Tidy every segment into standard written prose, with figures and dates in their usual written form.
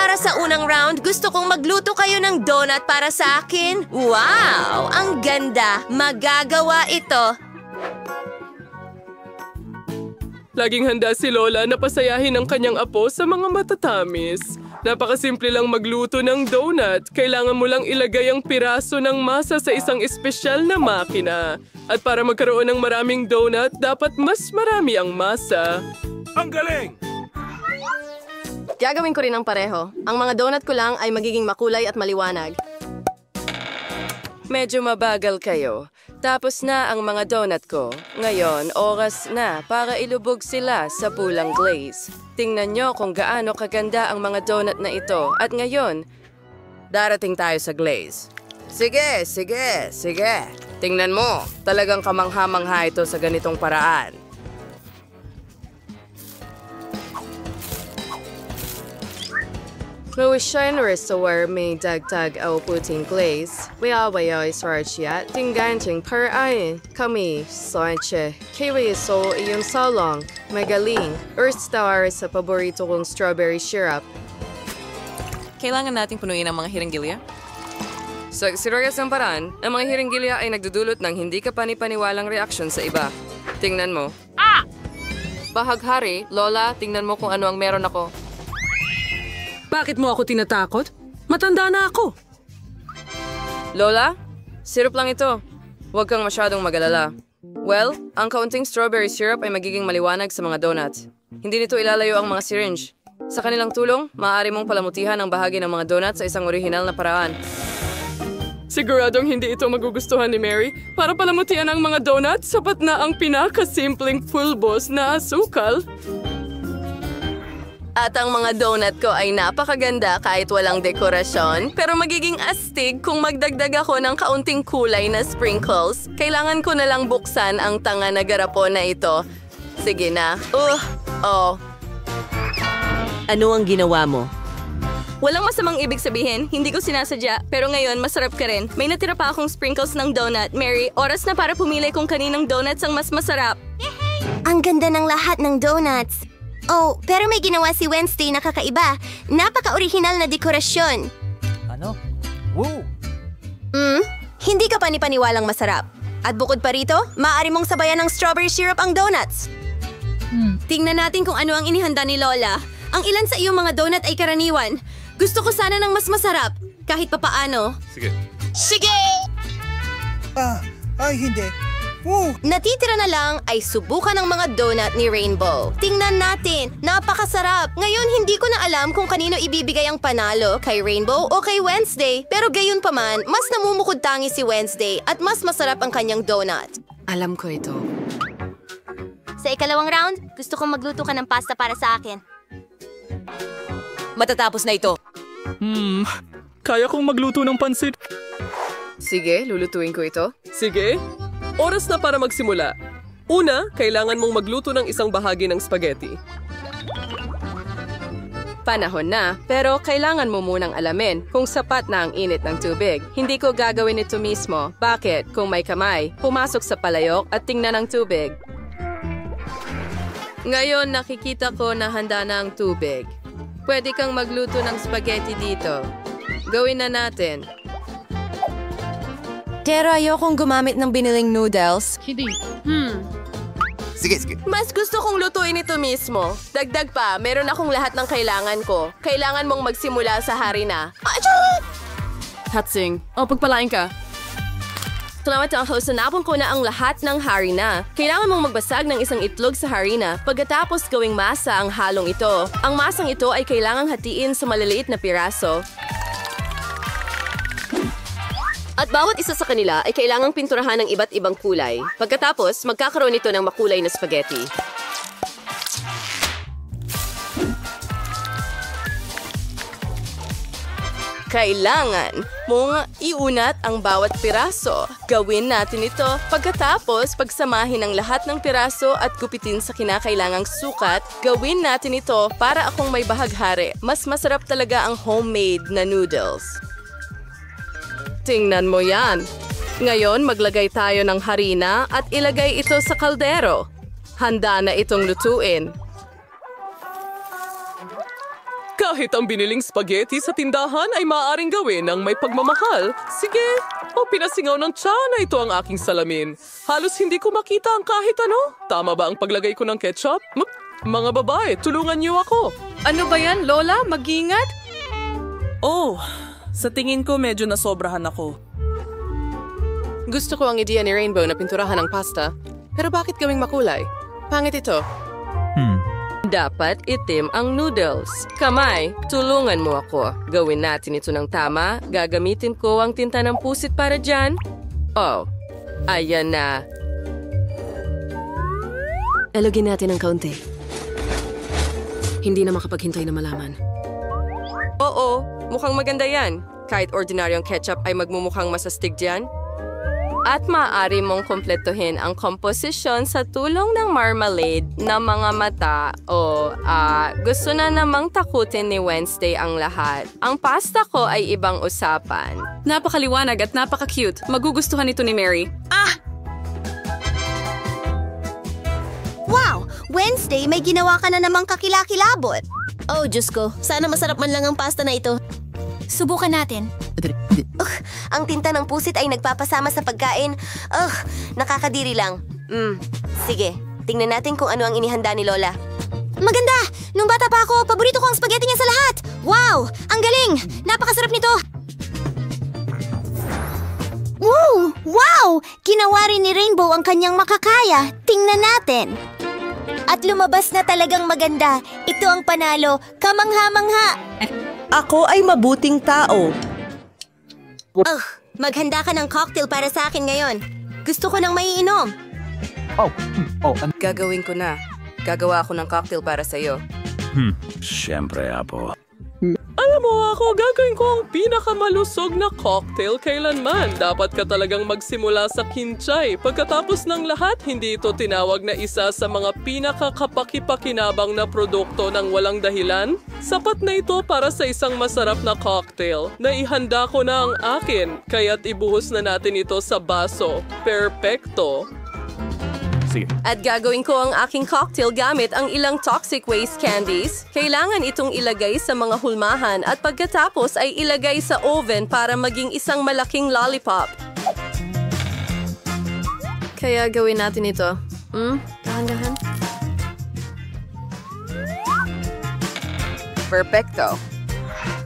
Para sa unang round, gusto kong magluto kayo ng donut para sa akin. Wow! Ang ganda! Magagawa ito. Laging handa si Lola na pasayahin ang kanyang apo sa mga matatamis. Napakasimple lang magluto ng donut. Kailangan mo lang ilagay ang piraso ng masa sa isang espesyal na makina. At para magkaroon ng maraming donut, dapat mas marami ang masa. Ang galing! Gagawin ko rin ang pareho. Ang mga donut ko lang ay magiging makulay at maliwanag. Medyo mabagal kayo. Tapos na ang mga donut ko. Ngayon, oras na para ilubog sila sa pulang glaze. Tingnan nyo kung gaano kaganda ang mga donut na ito. At ngayon, darating tayo sa glaze. Sige. Tingnan mo, talagang kamangha-mangha ito sa ganitong paraan. Mawisyan restore may dagdag au puting glaze. Wayawayoy sarachia, tingganting per ay. Kami, sanche. Kiwi so iyong salong. Magaling. Earth star sa paborito kong strawberry syrup. Kailangan nating punuin ang mga hiringgilya? Sa serious ang paraan, ang mga hiringgilya ay nagdudulot ng hindi ka panipaniwalang reaksyon sa iba. Tingnan mo. Bahaghari, Lola, tingnan mo kung ano ang meron ako. Bakit mo ako tinatakot? Matanda na ako. Lola, syrup lang ito. Huwag kang masyadong mag-alala. Well, ang kaunting strawberry syrup ay magiging maliwanag sa mga donuts. Hindi nito ilalayo ang mga syringe. Sa kanilang tulong, maaari mong palamutihan ang bahagi ng mga donuts sa isang orihinal na paraan. Siguradong hindi ito magugustuhan ni Mary. Para palamutian ang mga donuts, sapat na ang pinakasimpleng pulbos na asukal. At ang mga donut ko ay napakaganda kahit walang dekorasyon. Pero magiging astig kung magdagdag ako ng kaunting kulay na sprinkles. Kailangan ko na lang buksan ang tanga na garapon na ito. Sige na. Ano ang ginawa mo? Walang masamang ibig sabihin. Hindi ko sinasadya. Pero ngayon, masarap ka rin. May natira pa akong sprinkles ng donut. Mary, oras na para pumili kung kaninong donuts ang mas masarap. Ang ganda ng lahat ng donuts. Oh, pero may ginawa si Wednesday na kakaiba. Napaka-orihinal na dekorasyon. Ano? Woo! Hindi ka panipaniwalang masarap. At bukod pa rito, maaari mong sabayan ng strawberry syrup ang donuts. Tingnan natin kung ano ang inihanda ni Lola. Ang ilan sa iyong mga donut ay karaniwan. Gusto ko sana ng mas masarap, kahit papaano. Sige! Ay hindi. Woo! Natitira na lang ay subukan ng mga donut ni Rainbow. Tingnan natin, napakasarap. Ngayon hindi ko na alam kung kanino ibibigay ang panalo, kay Rainbow o kay Wednesday. Pero gayon pa man, mas namumukod tangi si Wednesday at mas masarap ang kanyang donut. Alam ko ito. Sa ikalawang round, gusto kong magluto ka ng pasta para sa akin. Matatapos na ito. Kaya kong magluto ng pansit. Sige, lulutuin ko ito. Sige. Oras na para magsimula. Una, kailangan mong magluto ng isang bahagi ng spaghetti. Panahon na, pero kailangan mo munang alamin kung sapat na ang init ng tubig. Hindi ko gagawin ito mismo. Bakit? Kung may kamay, pumasok sa palayok at tingnan ang tubig. Ngayon, nakikita ko na handa na ang tubig. Pwede kang magluto ng spaghetti dito. Gawin na natin. Pero ayokong gumamit ng biniling noodles. Sige. Mas gusto kong lutuin ito mismo. Dagdag pa, meron akong lahat ng kailangan ko. Kailangan mong magsimula sa harina. Hatsing, pagpalain ka. Salamat ako, sanapon ko na ang lahat ng harina. Kailangan mong magbasag ng isang itlog sa harina. Pagkatapos gawing masa ang halong ito. Ang masang ito ay kailangang hatiin sa maliliit na piraso. At bawat isa sa kanila ay kailangang pinturahan ng iba't ibang kulay. Pagkatapos, magkakaroon ito ng makulay na spaghetti. Kailangan mong iunat ang bawat piraso. Gawin natin ito. Pagkatapos, pagsamahin ang lahat ng piraso at gupitin sa kinakailangang sukat, gawin natin ito para akong may bahaghari. Mas masarap talaga ang homemade na noodles. Tingnan mo yan. Ngayon, maglagay tayo ng harina at ilagay ito sa kaldero. Handa na itong lutuin. Kahit ang biniling spaghetti sa tindahan ay maaaring gawin ng may pagmamahal. Sige, pinasingaw ng tiyan na ito ang aking salamin. Halos hindi ko makita ang kahit ano. Tama ba ang paglagay ko ng ketchup? Mga babae, tulungan niyo ako. Ano ba yan, Lola? Mag-ingat? Oh, sa tingin ko medyo nasobrahan ako. Gusto ko ang ideya ni Rainbow na pinturahan ng pasta. Pero bakit gawing makulay? Pangit ito. Dapat itim ang noodles. Kamay, tulungan mo ako. Gawin natin ito ng tama. Gagamitin ko ang tinta ng pusit para dyan. Oh, ayan na. Alugin natin ng kaunti. Hindi na makapaghintay na malaman. Oo, mukhang maganda yan. Kahit ordinaryong ketchup ay magmumukhang masastig dyan. At maaari mong kumpletuhin ang komposisyon sa tulong ng marmalade na mga mata gusto na namang takutin ni Wednesday ang lahat. Ang pasta ko ay ibang usapan. Napakaliwanag at napaka-cute. Magugustuhan ito ni Mary. Wow! Wednesday, may ginawa ka na namang kakilakilabot. Oh, Diyos ko. Sana masarap man lang ang pasta na ito. Subukan natin. Ang tinta ng pusit ay nagpapasama sa pagkain. Nakakadiri lang. Sige, tingnan natin kung ano ang inihanda ni Lola. Maganda! Nung bata pa ako, paborito ko ang spaghetti niya sa lahat. Wow! Ang galing! Napakasarap nito! Wow! Ginawa rin ni Rainbow ang kanyang makakaya. Tingnan natin. At lumabas na talagang maganda. Ito ang panalo. Kamangha-mangha. Ako ay mabuting tao. Maghanda ka ng cocktail para sa akin ngayon. Gusto ko nang maiinom. Gagawin ko na. Gagawa ako ng cocktail para sa'yo. Siyempre, Apo. Alam mo ako, gagawin ko ang pinakamalusog na cocktail kailanman. Dapat ka talagang magsimula sa kinchay. Pagkatapos ng lahat, hindi ito tinawag na isa sa mga pinakakapakipakinabang na produkto ng walang dahilan. Sapat na ito para sa isang masarap na cocktail. Naihanda ko na ang akin, kaya't ibuhos na natin ito sa baso. Perpekto! At gagawin ko ang aking cocktail gamit ang ilang toxic waste candies. Kailangan itong ilagay sa mga hulmahan at pagkatapos ay ilagay sa oven para maging isang malaking lollipop. Kaya gawin natin ito. Dahan-dahan. Perfecto.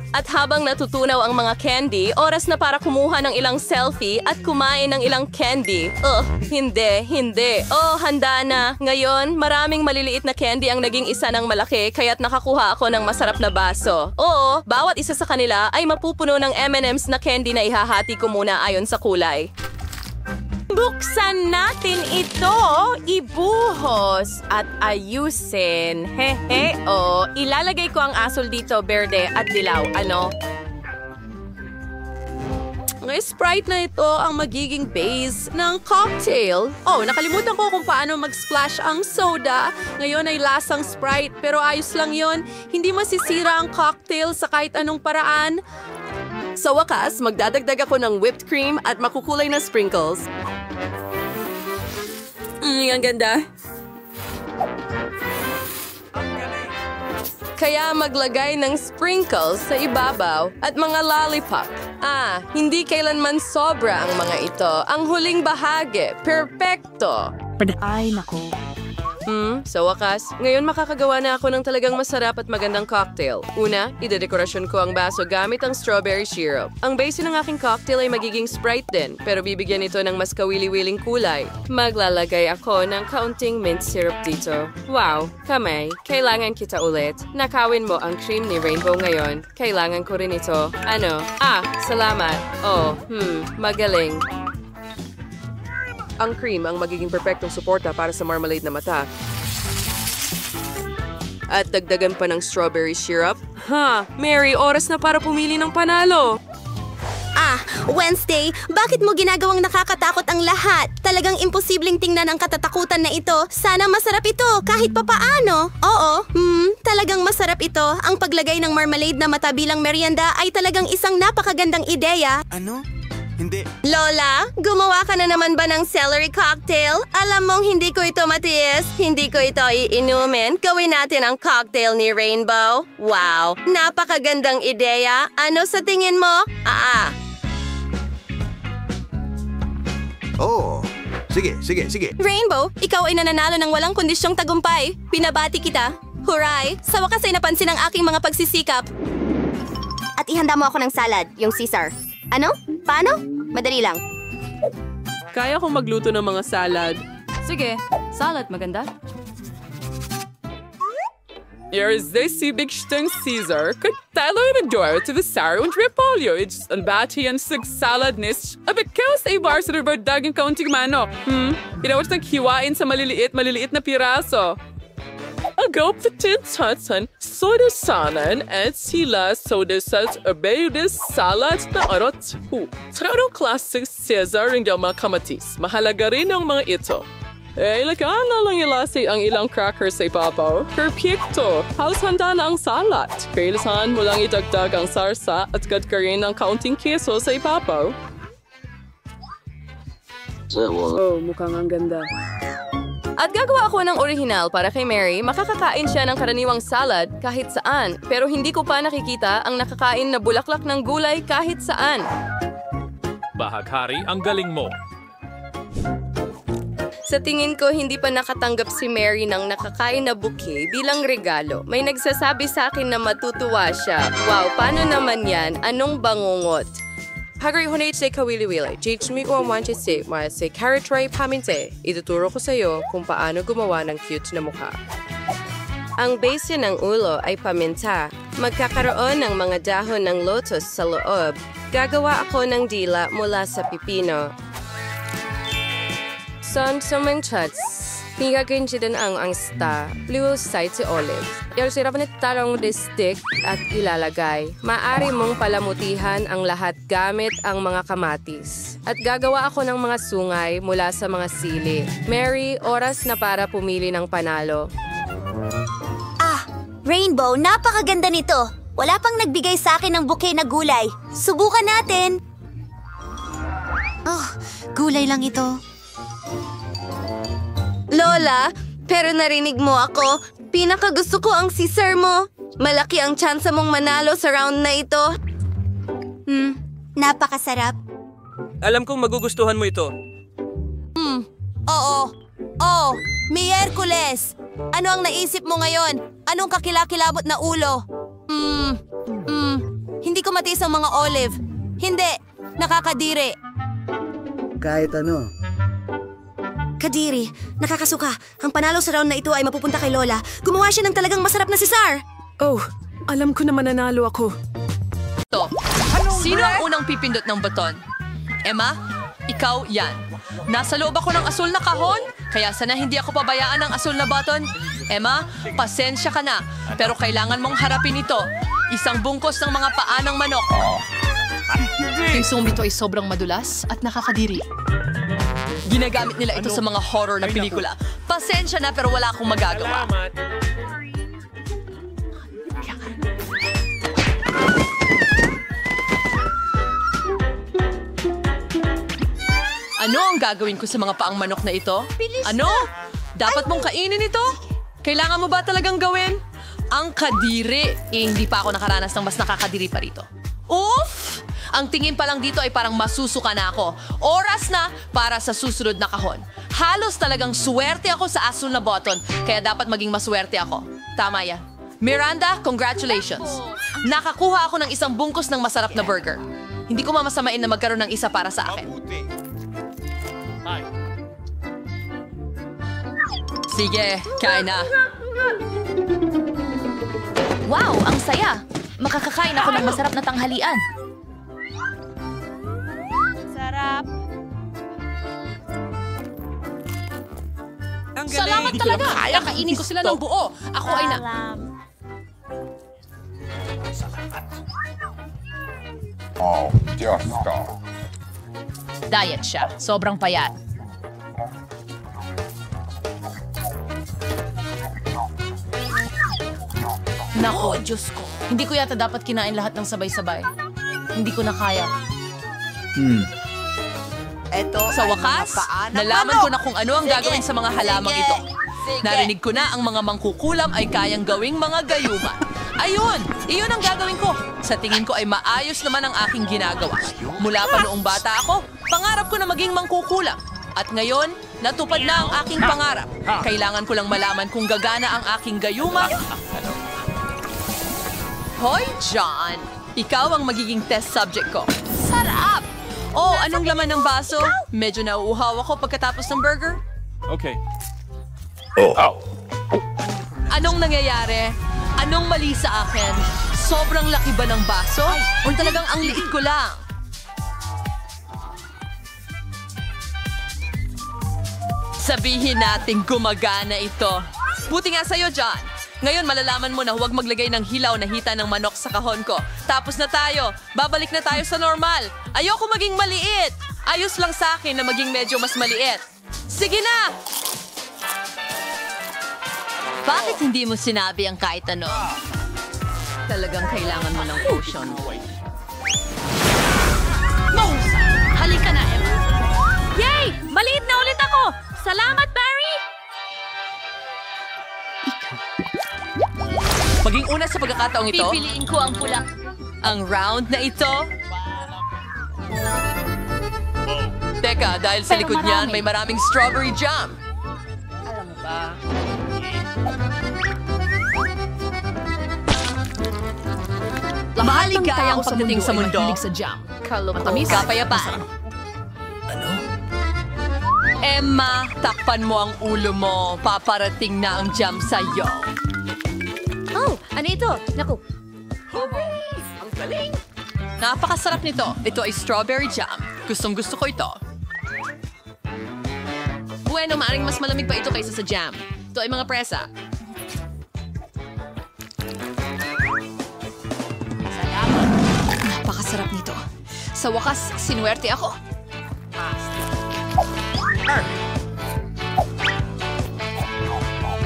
At habang natutunaw ang mga candy, oras na para kumuha ng ilang selfie at kumain ng ilang candy. Hindi. Handa na. Ngayon, maraming maliliit na candy ang naging isa ng malaki, kaya't nakakuha ako ng masarap na baso. Oo, bawat isa sa kanila ay mapupuno ng M&M's na candy na ihahati ko muna ayon sa kulay. Buksan natin ito, ibuhos at ayusin. Ilalagay ko ang asul dito, berde at dilaw. Ano? Ang Sprite na ito ang magiging base ng cocktail. Nakalimutan ko kung paano mag-splash ang soda. Ngayon ay lasang Sprite, pero ayos lang yon. Hindi masisira ang cocktail sa kahit anong paraan. Sa wakas, magdadagdag ako ng whipped cream at makukulay na sprinkles. Ang ganda. Kaya maglagay ng sprinkles sa ibabaw at mga lollipop. Hindi kailanman sobra ang mga ito. Ang huling bahagi, perfecto. Ay, nako. Sa wakas, ngayon makakagawa na ako ng talagang masarap at magandang cocktail. Una, idedekorasyon ko ang baso gamit ang strawberry syrup. Ang base ng aking cocktail ay magiging Sprite din, pero bibigyan ito ng mas kawili-wiling kulay. Maglalagay ako ng kaunting mint syrup dito. Wow, kamay, kailangan kita ulit. Nakawin mo ang cream ni Rainbow ngayon. Kailangan ko rin ito. Salamat. Magaling. Ang cream ang magiging perpektong suporta para sa marmalade na mata. At dagdagan pa ng strawberry syrup. Mary, oras na para pumili ng panalo. Wednesday, bakit mo ginagawang nakakatakot ang lahat? Talagang imposibleng tingnan ang katatakutan na ito. Sana masarap ito, kahit papaano. Oo, talagang masarap ito. Ang paglagay ng marmalade na mata bilang merienda ay talagang isang napakagandang ideya. Ano? Hindi. Lola, gumawa ka na naman ba ng celery cocktail? Alam mong hindi ko ito matiis. Hindi ko ito iinumin. Gawin natin ang cocktail ni Rainbow. Wow, napakagandang ideya. Ano sa tingin mo? Oh, sige. Rainbow, ikaw ay nananalo ng walang kondisyong tagumpay. Pinabati kita. Huray! Sa wakas ay napansin ang aking mga pagsisikap. At ihanda mo ako ng salad, yung Caesar. Ano? Paano? Madali lang. Kaya kong magluto ng mga salad. Sige, salad maganda. Hier is deze bigsteng Caesar, katalo in door to the sour und repolyo, it's een bati en sig salad nis, abit kaos ay bar sa dagang kaunting manok. Pinawat naghiwain sa maliliit na piraso. Agaw petit tatsan, sodasanan at sila sodasat abeyudes salad na arot. Traro classic Caesar ng mga kamatis. Mahalaga rin ang mga ito. Ilagay na lang ilasi ang ilang crackers sa ibabaw. Perfecto! Halos handa na ang salad. Kailangan mo lang idagdag ang sarsa at gadgarin ng kaunting keso sa ibabaw. Oh, mukhang ang ganda. At gagawa ako ng orihinal para kay Mary. Makakakain siya ng karaniwang salad kahit saan. Pero hindi ko pa nakikita ang nakakain na bulaklak ng gulay kahit saan. Bahaghari, ang galing mo. Sa tingin ko, hindi pa nakatanggap si Mary ng nakakain na bouquet bilang regalo. May nagsasabi sa akin na matutuwa siya. Wow, paano naman yan? Anong bangungot? Hagari honate se kawili-wili. Teach me kung manche se, se carrot tray paminte. Ituturo ko sa iyo kung paano gumawa ng cute na mukha. Ang base ng ulo ay paminta. Magkakaroon ng mga dahon ng lotus sa loob. Gagawa ako ng dila mula sa pipino. Son sumang chats. Hingagin din ang sta. Blue side si olive. Yung sirap na talong de stick at ilalagay. Maari mong palamutihan ang lahat gamit ang mga kamatis. At gagawa ako ng mga sungay mula sa mga sili. Mary, oras na para pumili ng panalo. Rainbow, napakaganda nito. Wala pang nagbigay sa akin ng bouquet na gulay. Subukan natin. Gulay lang ito. Lola, pero narinig mo ako. Pinakagusto ko ang Caesar mo. Malaki ang tsansa mong manalo sa round na ito. Napakasarap. Alam kong magugustuhan mo ito. Oo. Miyerkules. Ano ang naisip mo ngayon? Anong kakilakilabot na ulo? Hindi ko matiis ang mga olive. Hindi. Nakakadiri. Kahit ano. Kadiri, nakakasuka. Ang panalo sa round na ito ay mapupunta kay Lola. Gumawa siya ng talagang masarap na Caesar. Oh, alam ko na mananalo ako. Sino ang unang pipindot ng baton? Emma, ikaw yan. Nasa loob ako ng asul na kahon, kaya sana hindi ako pabayaan ng asul na baton. Emma, pasensya ka na, pero kailangan mong harapin ito. Isang bungkos ng mga paa ng manok. Yung sumito ay sobrang madulas at nakakadiri. Ginagamit nila ito sa mga horror na pelikula. Pasensya na pero wala akong magagawa. Ano ang gagawin ko sa mga paang manok na ito? Ano? Dapat mong kainin ito? Kailangan mo ba talagang gawin? Ang kadiri. Hindi pa ako nakaranas ng mas nakakadiri pa rito. Oof! Ang tingin pa lang dito ay parang masusuka na ako. Oras na para sa susunod na kahon. Halos talagang swerte ako sa asul na button, kaya dapat maging maswerte ako. Tama yan. Miranda, congratulations. Nakakuha ako ng isang bungkus ng masarap na burger. Hindi ko mamasamain na magkaroon ng isa para sa akin. Sige, kain na. Wow, ang saya! Makakakain ako ng masarap na tanghalian. Sarap. Salamat talaga! Kakainin ko sila ng buo. Ako ay na... Oh, Diyos ko. Diet siya. Sobrang payat. Nako, Diyos ko. Hindi ko yata dapat kinain lahat ng sabay-sabay. Hindi ko na kaya. Sa wakas, nalaman ko na kung ano ang gagawin sa mga halamang ito. Narinig ko na ang mga mangkukulam ay kayang gawing mga gayuma. Ayun! Iyon ang gagawin ko. Sa tingin ko ay maayos naman ang aking ginagawa. Mula pa noong bata ako, pangarap ko na maging mangkukulam. At ngayon, natupad na ang aking pangarap. Kailangan ko lang malaman kung gagana ang aking gayuma. Hoy, John! Ikaw ang magiging test subject ko. Sarap! Oh, anong laman ng baso? Medyo nauuhaw ako pagkatapos ng burger. Okay. Anong nangyayari? Anong mali sa akin? Sobrang laki ba ng baso? O talagang ang liit ko lang? Sabihin natin gumagana ito. Buti nga sa'yo, John. Ngayon malalaman mo na huwag maglagay ng hilaw na hita ng manok sa kahon ko. Tapos na tayo. Babalik na tayo sa normal. Ayoko maging maliit. Ayos lang sa akin na maging medyo mas maliit. Sige na! Bakit hindi mo sinabi ang kahit ano? Talagang kailangan mo ng potion. Mahusay! Halika na, Emma. Yay! Maliit na ulit ako! Salamat, Barry! Maging una sa pagkakataong ito, Pipiliin ko ang pula. ang round na ito. Teka, dahil sa likod niyan, may maraming strawberry jam. Alam mo ba? Mahaliga ang pagdating sa mundo. Sa jam. Matamis. Kapayapaan. Ano? Emma, takpan mo ang ulo mo. Paparating na ang jam sa'yo. Oh, ano ito? Naku. Ang galing! Napakasarap nito. Ito ay strawberry jam. Gustong gusto ko ito. Bueno, maaaring mas malamig pa ito kaysa sa jam. Ito ay mga presa. Napakasarap nito. Sa wakas, sinuwerte ako.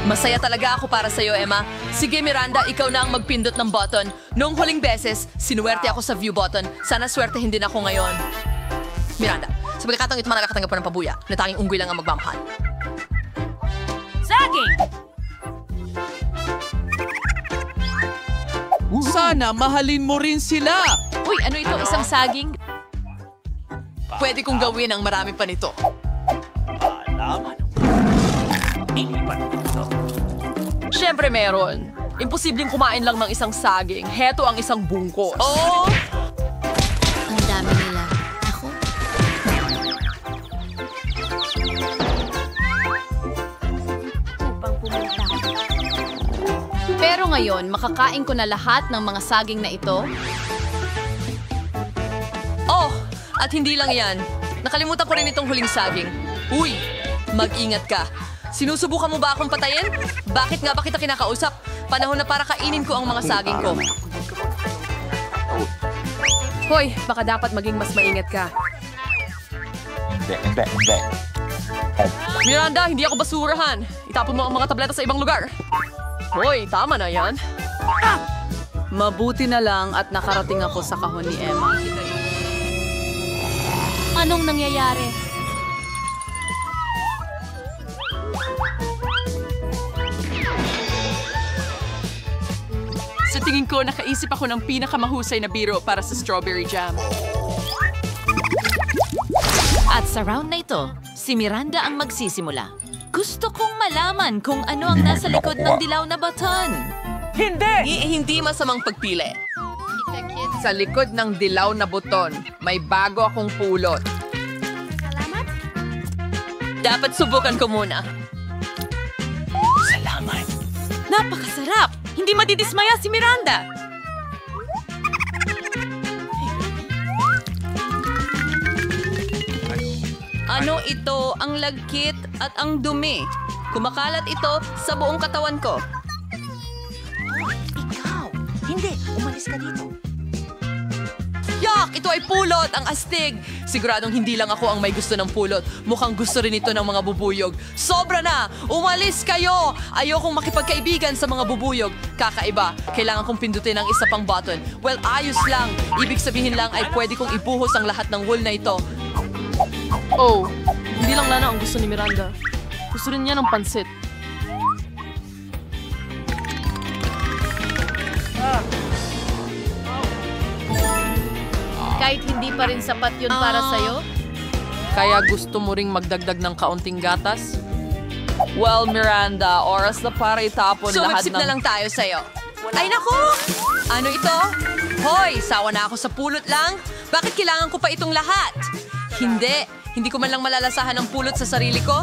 Masaya talaga ako para sa'yo, Emma. Sige, Miranda, ikaw na ang magpindot ng button. Noong huling beses, sinuwerte ako sa view button. Sana swertehin din ako ngayon. Miranda, sa pagkakataong ito nakakatanggap pa ng pabuya na tanging unggoy lang ang magmamahal. Saging! Sana mahalin mo rin sila. Uy, ano ito? Isang saging? Pwede kong gawin ang marami pa nito. Siyempre meron. Imposibleng kumain lang ng isang saging. Heto ang isang bungkos. Oh! Ang dami nila. Ako? Upang pumunta. Pero ngayon, makakain ko na lahat ng mga saging na ito. Oh! At hindi lang yan. Nakalimutan ko rin itong huling saging. Uy! Mag-ingat ka. Sinusubukan mo ba akong patayin? Bakit nga ba kita kinakausap? Panahon na para kainin ko ang mga saging ko. Hoy, baka dapat maging mas maingat ka. Hindi. Miranda, hindi ako basurahan. Itapon mo ang mga tableta sa ibang lugar. Hoy, tama na yan. Mabuti na lang at nakarating ako sa kahon ni Emma. Anong nangyayari? Sa tingin ko, nakaisip ako ng pinakamahusay na biro para sa strawberry jam. At sa round na ito, si Miranda ang magsisimula. Gusto kong malaman kung ano ang nasa likod ng dilaw na baton. Hindi masamang pagpili. Sa likod ng dilaw na buton, may bago akong pulot. Salamat. Dapat subukan ko muna. Salamat. Napakasarap! Hindi madidismaya si Miranda! Ano ito? Ang lagkit at ang dumi. Kumakalat ito sa buong katawan ko. Ikaw! Hindi! Umalis ka dito. Yak! Ito ay pulot! Ang astig! Siguradong hindi lang ako ang may gusto ng pulot. Mukhang gusto rin ito ng mga bubuyog. Sobra na! Umalis kayo! Ayokong makipagkaibigan sa mga bubuyog. Kakaiba. Kailangan kong pindutin ang isa pang button. Well, ayos lang. Ibig sabihin lang ay pwede kong ibuhos ang lahat ng wool na ito. Oh, hindi lang Lana ang gusto ni Miranda. Gusto rin niya ng pansit. Kahit hindi pa rin sapat yun para sa'yo? Kaya gusto mo ring magdagdag ng kaunting gatas? Well, Miranda, oras na para itapon lahat ng... Sumipsip na lang tayo sa'yo. Ay naku! Ano ito? Hoy, sawa na ako sa pulot lang. Bakit kailangan ko pa itong lahat? Hindi ko man lang malalasahan ang pulot sa sarili ko.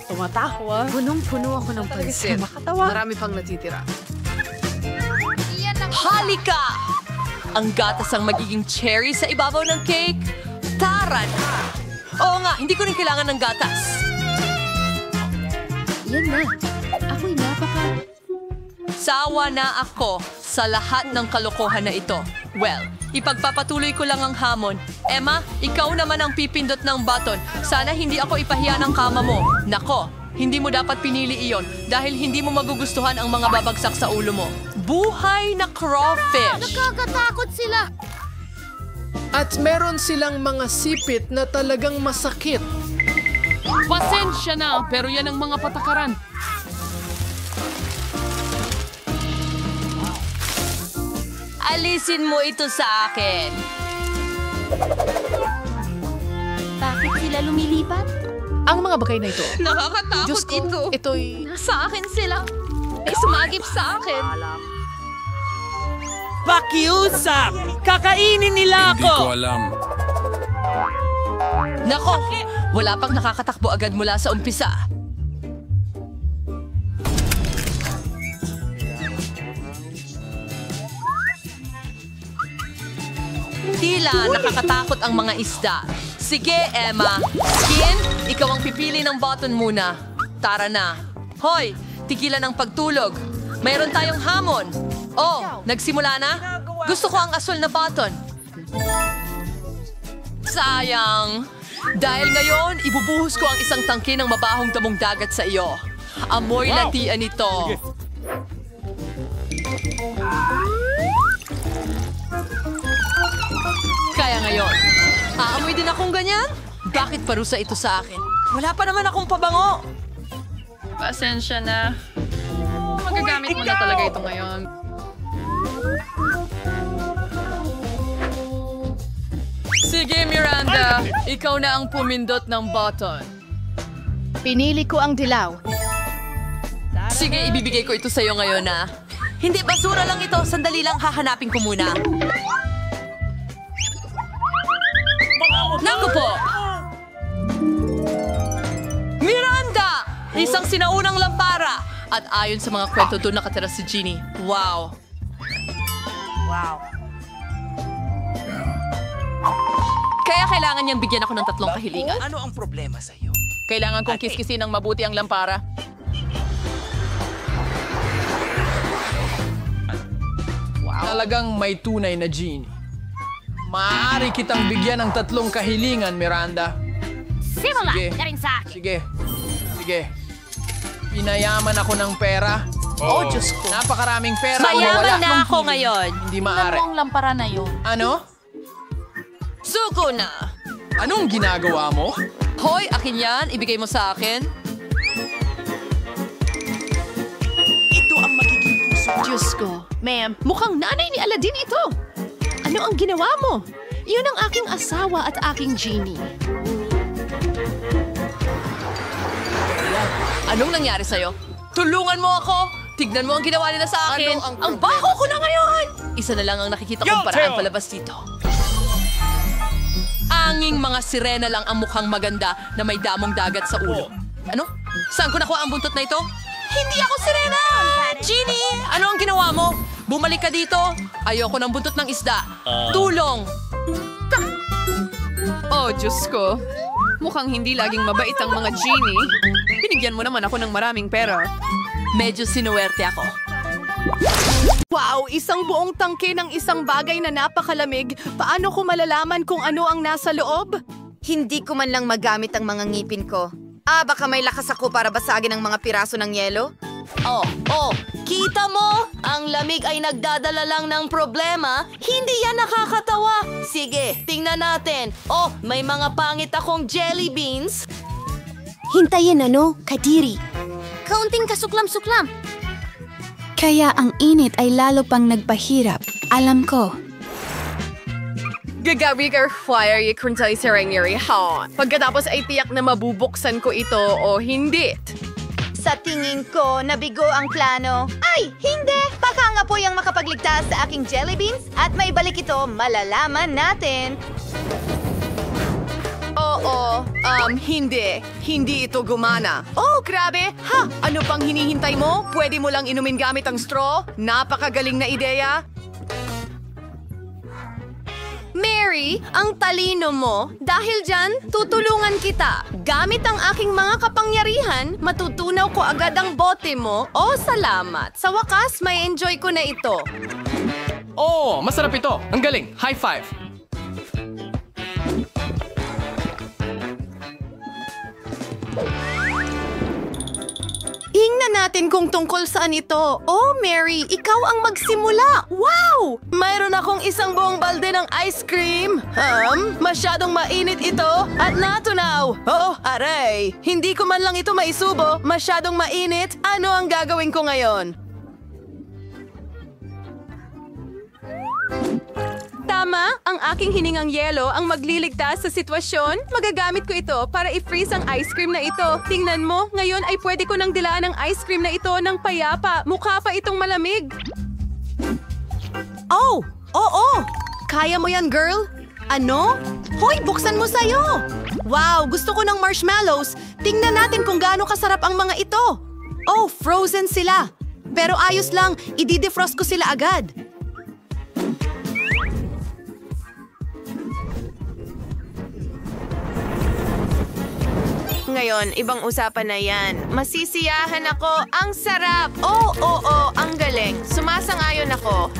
Tumatawa. Punong-puno ako ng pansit. Marami pang natitira. Halika! Ang gatas ang magiging cherry sa ibabaw ng cake. Tara na! Oo nga, hindi ko rin kailangan ng gatas. Yan na. Ako'y Sawa na ako sa lahat ng kalokohan na ito. Well, ipagpapatuloy ko lang ang hamon. Emma, ikaw naman ang pipindot ng button. Sana hindi ako ipahiya ng kama mo. Nako, hindi mo dapat pinili iyon dahil hindi mo magugustuhan ang mga babagsak sa ulo mo. Buhay na crawfish! Nakakatakot sila! At meron silang mga sipit na talagang masakit. Pasensya na, pero yan ang mga patakaran. Alisin mo ito sa akin. Bakit sila lumilipat? Ang mga bagay na ito. Nakakatakot Diyos ko, ito. Ito'y... Sa akin sila. May sumagip sa akin. Pakiusap! Kakainin nila ako! Hindi ko alam. Nako, wala pang nakakatakbo agad mula sa umpisa. Tila nakakatakot ang mga isda. Sige, Emma. Skin, ikaw ang pipili ng button muna. Tara na. Hoy, tigilan ang pagtulog. Mayroon tayong hamon. Oh, nagsimula na? Gusto ko ang asul na button. Sayang. Dahil ngayon, ibubuhos ko ang isang tangke ng mabahong damong dagat sa iyo. Amoy latian ito. Kaya ngayon, aamoy din akong ganyan? Bakit parusa ito sa akin? Wala pa naman akong pabango. Pasensya na. Magagamit mo na talaga ito ngayon. Sige, Miranda. Ikaw na ang pumindot ng button. Pinili ko ang dilaw. Sige, ibibigay ko ito sa'yo ngayon na. Hindi, basura lang ito. Sandali lang, hahanapin ko muna. Naku po! Miranda! Isang sinaunang lampara. At ayon sa mga kwento doon nakatira si Jeannie. Wow. Kaya kailangan niyang bigyan ako ng 3 kahilingan. Ano ang problema sa iyo? Kailangan kong kiskisin ng mabuti ang lampara. Talagang may tunay na Jeannie. Maaari kitang bigyan ng 3 kahilingan, Miranda. Simula Sige. na rin sa akin. Sige. Pinayaman ako ng pera. Oh, Diyos ko. Napakaraming pera. Mayaman na ako ngayon. Hindi maaari. Ang lampara na yun. Ano? Suko na. Anong ginagawa mo? Hoy, akin yan. Ibigay mo sa akin. Ito ang magiging puso. Diyos ko. Ma'am, mukhang nanay ni Aladdin ito. Ano ang ginawa mo? Iyon ang aking asawa at aking genie. Anong nangyari sa'yo? Tulungan mo ako! Tignan mo ang ginawa nila sa akin! Ang baho ko na ngayon! Isa na lang ang nakikita kong paraan palabas dito. Anging mga sirena lang ang mukhang maganda na may damong dagat sa ulo. Ano? Saan ko nakuha ang buntot na ito? Hindi ako sirena! Genie! Ano ang ginawa mo? Bumalik ka dito! Ayoko ng buntot ng isda. Tulong! Oh, Diyos ko. Mukhang hindi laging mabait ang mga genie. Binigyan mo naman ako ng maraming pera. Medyo sinuwerte ako. Wow! Isang buong tangke ng isang bagay na napakalamig. Paano ko malalaman kung ano ang nasa loob? Hindi ko man lang magamit ang mga ngipin ko. Baka may lakas ako para basagin ang mga piraso ng yelo? Kita mo? Ang lamig ay nagdadala lang ng problema. Hindi yan nakakatawa. Sige, tingnan natin. May mga pangit akong jelly beans. Hintayin Kadiri. Kaunting kasuklam-suklam. Kaya ang init ay lalo pang nagpahirap. Alam ko. Gagabigar fire y kuntay serengiri ha. Pagkatapos ay tiyak na mabubuksan ko ito o hindi. Sa tingin ko, nabigo ang plano. Ay, hindi! Baka nga po yung makapagligtas sa aking jelly beans at may balik ito, malalaman natin. Hindi. Hindi ito gumana. Grabe! Ha! Ano pang hinihintay mo? Pwede mo lang inumin gamit ang straw? Napakagaling na ideya. Mary, ang talino mo. Dahil dyan, tutulungan kita. Gamit ang aking mga kapangyarihan, matutunaw ko agad ang bote mo. Salamat. Sa wakas, may enjoy ko na ito. Masarap ito. Ang galing. High five. Tingnan natin kung tungkol saan ito. Mary, ikaw ang magsimula. Wow! Mayroon akong isang buong balde ng ice cream. Masyadong mainit ito at natunaw. Aray! Hindi ko man lang ito maisubo. Masyadong mainit. Ano ang gagawin ko ngayon? Tama, ang aking hiningang yelo ang magliligtas sa sitwasyon. Magagamit ko ito para i-freeze ang ice cream na ito. Tingnan mo, ngayon ay pwede ko nang dilaan ang ice cream na ito ng payapa. Mukha pa itong malamig. Oo! Kaya mo yan, girl? Ano? Hoy, buksan mo sa'yo! Wow, gusto ko ng marshmallows. Tingnan natin kung gaano kasarap ang mga ito. Frozen sila. Pero ayos lang, i-defrost ko sila agad. Ngayon, ibang usapan na yan. Masisiyahan ako. Ang sarap! Oo, ang galing. Sumasangayon ako.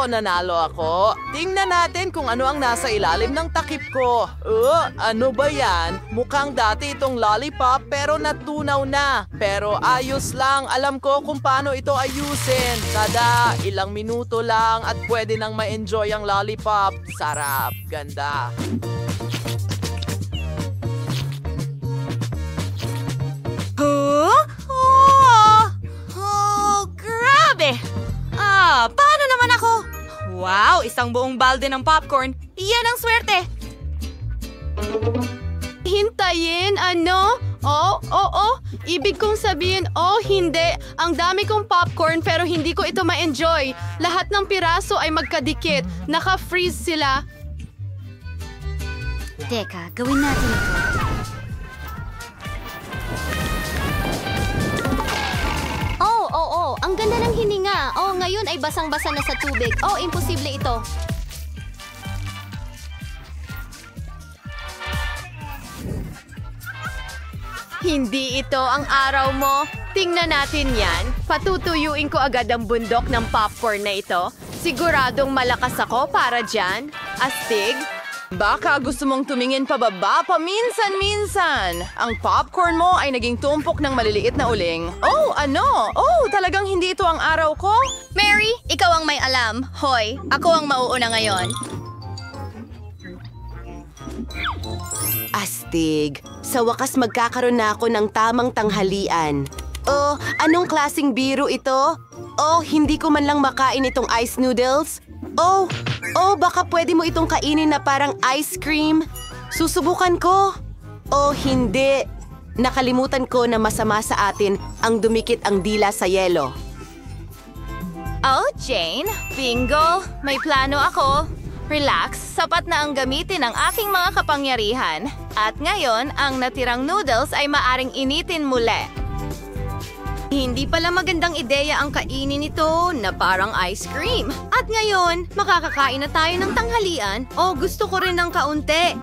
Nanalo ako. Tingnan natin kung ano ang nasa ilalim ng takip ko. Ano ba yan? Mukhang dati itong lollipop pero natunaw na. Pero ayos lang. Alam ko kung paano ito ayusin. Tada, ilang minuto lang at pwede nang ma-enjoy ang lollipop. Sarap. Ganda. Grabe! Paano naman ako? Wow, isang buong balde ng popcorn. Iyan ang swerte. Hintayin, ano? Ibig kong sabihin, hindi. Ang dami kong popcorn pero hindi ko ito ma-enjoy. Lahat ng piraso ay magkadikit. Naka-freeze sila. Teka, gawin natin ito. Ang ganda ng hininga. Ngayon ay basang-basa na sa tubig. Imposible ito. Hindi ito ang araw mo. Tingnan natin yan. Patutuyuin ko agad ang bundok ng popcorn na ito. Siguradong malakas ako para dyan. Astig. Baka gusto mong tumingin pababa paminsan-minsan. Ang popcorn mo ay naging tumpok ng maliliit na uling. Talagang hindi ito ang araw ko? Mary, ikaw ang may alam. Hoy, ako ang mauuna ngayon. Astig. Sa wakas magkakaroon na ako ng tamang tanghalian. Anong klaseng biro ito? Hindi ko man lang makain itong ice noodles. Baka pwede mo itong kainin na parang ice cream. Susubukan ko. Hindi. Nakalimutan ko na masama sa atin ang dumikit ang dila sa yelo. Jane, bingo. May plano ako. Relax, sapat na ang gamitin ang aking mga kapangyarihan. At ngayon, ang natirang noodles ay maaring initin muli. Hindi pala magandang ideya ang kainin ito na parang ice cream. At ngayon, makakakain na tayo ng tanghalian. Gusto ko rin ng kaunti.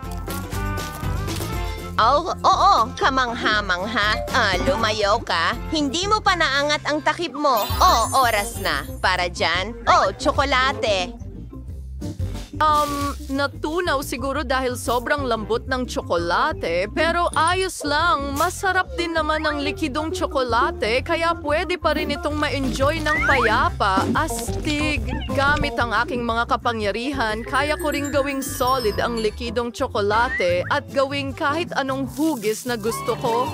Kamangha-mangha. Lumayo ka. Hindi mo pa naangat ang takip mo. Oras na. Para dyan. Tsokolate. Natunaw siguro dahil sobrang lambot ng tsokolate, pero ayos lang. Masarap din naman ang likidong tsokolate, kaya pwede pa rin itong ma-enjoy ng payapa. Astig! Gamit ang aking mga kapangyarihan, kaya ko ring gawing solid ang likidong tsokolate at gawing kahit anong hugis na gusto ko.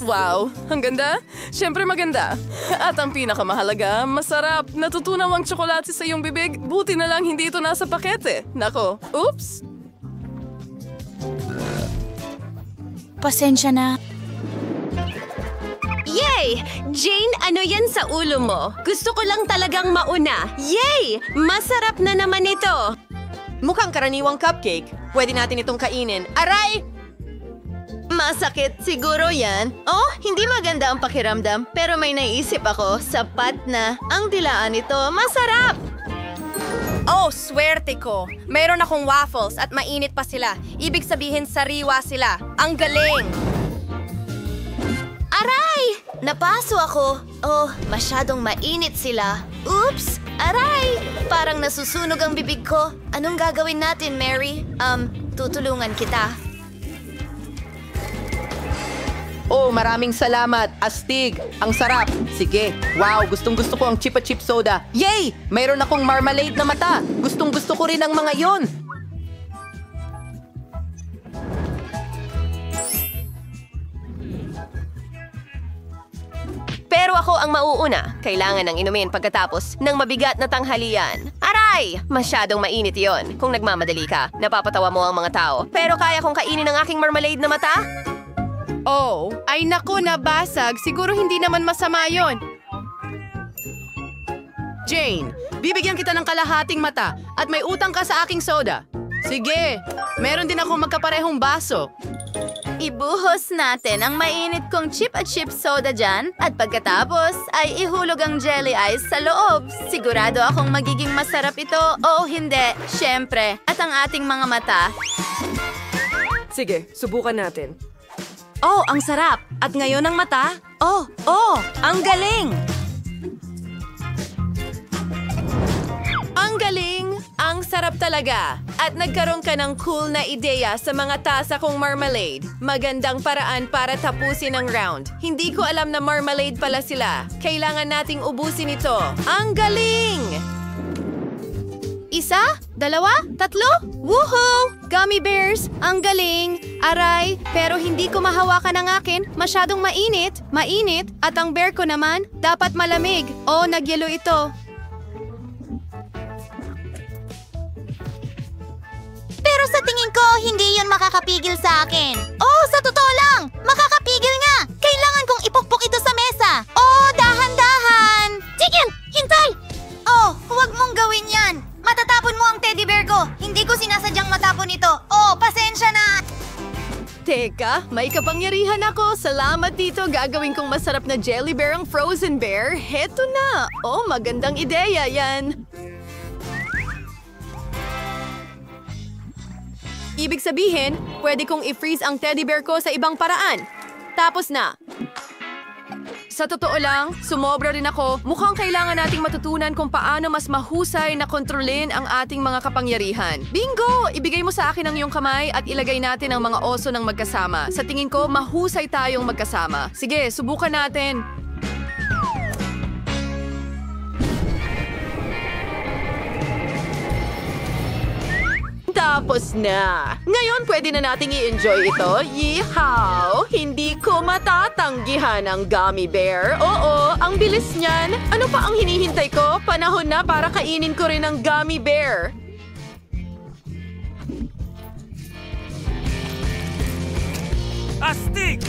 Wow, ang ganda? Siyempre maganda. At ang pinakamahalaga, masarap. Natutunaw ang tsokolate sa iyong bibig. Buti na lang hindi ito nasa pakete. Nako, oops! Pasensya na. Yay! Jane, ano yan sa ulo mo? Gusto ko lang talagang mauna. Yay! Masarap na naman ito. Mukhang karaniwang cupcake. Pwede natin itong kainin. Aray! Masakit siguro yan. Oh, hindi maganda ang pakiramdam, pero may naisip ako, sapat na. Ang dilaan nito, masarap! Oh, swerte ko. Mayroon akong waffles at mainit pa sila. Ibig sabihin sariwa sila. Ang galing! Aray! Napaso ako. Oh, masyadong mainit sila. Oops! Aray! Parang nasusunog ang bibig ko. Anong gagawin natin, Mary? Tutulungan kita. Oh, maraming salamat. Astig. Ang sarap. Sige. Wow, gustong-gusto ko ang Chupa Chups soda. Yay! Mayroon akong marmalade na mata. Gustong-gusto ko rin ang mga yon. Pero ako ang mauuna. Kailangan ng inumin pagkatapos ng mabigat na tanghalian. Aray! Masyadong mainit yon. Kung nagmamadali ka, napapatawa mo ang mga tao. Pero kaya kong kainin ang aking marmalade na mata? Oh, ay naku, nabasag. Siguro hindi naman masama yon. Jane, bibigyan kita ng kalahating mata at may utang ka sa aking soda. Sige, meron din akong magkaparehong baso. Ibuhos natin ang mainit kong Chupa Chups soda dyan at pagkatapos ay ihulog ang jelly ice sa loob. Sigurado akong magiging masarap ito o hindi, syempre. At ang ating mga mata. Sige, subukan natin. Oh, ang sarap. At ngayon ang mata? Oh, ang galing! Ang galing! Ang sarap talaga! At nagkaroon ka ng cool na ideya sa mga tasa kong marmalade. Magandang paraan para tapusin ang round. Hindi ko alam na marmalade pala sila. Kailangan nating ubusin ito. Ang galing! Isa? Dalawa? Tatlo? Woohoo! Gummy bears! Ang galing! Aray, pero hindi ko mahawakan ang akin. Masyadong mainit. Mainit. At ang bear ko naman, dapat malamig. Oh, nagyelo ito. Pero sa tingin ko, hindi yun makakapigil sa akin. Oh, sa totoo lang! Makakapigil nga! Kailangan kong ipukpok ito sa mesa. Oh, dahan-dahan! Chicken! Hintay! Oh, huwag mong gawin yan! Matatapon mo ang teddy bear ko! Hindi ko sinasadyang matapon ito. Oh, pasensya na! Teka, may kapangyarihan ako. Salamat dito. Gagawin kong masarap na jelly bear ang frozen bear. Heto na. Oh, magandang ideya yan. Ibig sabihin, pwede kong i-freeze ang teddy bear ko sa ibang paraan. Tapos na. Sa totoo lang, sumobra rin ako. Mukhang kailangan nating matutunan kung paano mas mahusay na kontrolin ang ating mga kapangyarihan. Bingo! Ibigay mo sa akin ang iyong kamay at ilagay natin ang mga oso ng magkasama. Sa tingin ko, mahusay tayong magkasama. Sige, subukan natin. Tapos na. Ngayon pwede na nating i-enjoy ito. Yeehaw! Hindi ko matatanggihan ang gummy bear. Oo, ang bilis niyan. Ano pa ang hinihintay ko? Panahon na para kainin ko rin ang gummy bear. Astig!